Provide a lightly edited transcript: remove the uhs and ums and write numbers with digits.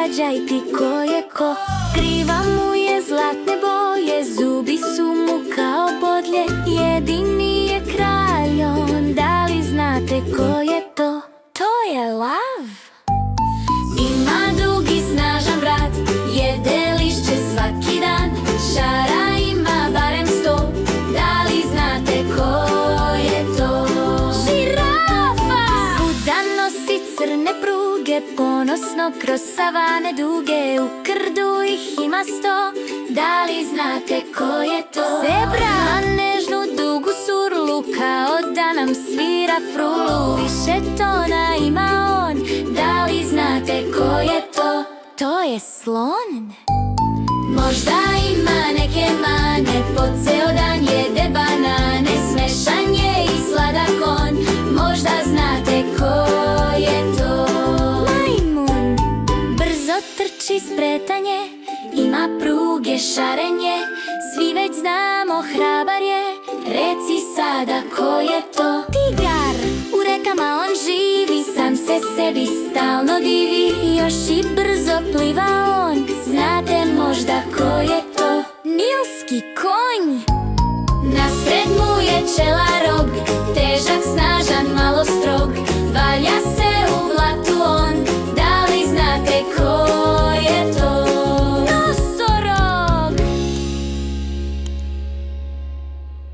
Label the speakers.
Speaker 1: pogađaj ti ko je ko. Kriva mu je zlatne boje, zubi su mu kao bodlje. Jedini je kralj on, da li znate ko je to? To je lav. Ima dugi snažan vrat, jede lišće svaki dan. Šara ima barem 100, da li znate ko je to? Žirafa! Svuda nosi crne pruge, ponosno kroz savane duge. U krdu ih ima 100, da li znate ko je to? Zebra, nežnu dugu surlu, kao da nam svira frulu. Više tona ima on, da li znate ko je to? To je slon. Možda ima neke mane, po ceo dan jede banane. Smešan je i sladak on, možda znate ko je to? Majmun. Brzo trči, spretan je, ima pruge šarenje. Svi već znamo, hrabar je, reci sada ko je to? Tigar, u rekama on živi, sam se sebi stalno divi. Još i brzo pliva on, znate možda ko je to? Nilski konj. Nasred mu je čelar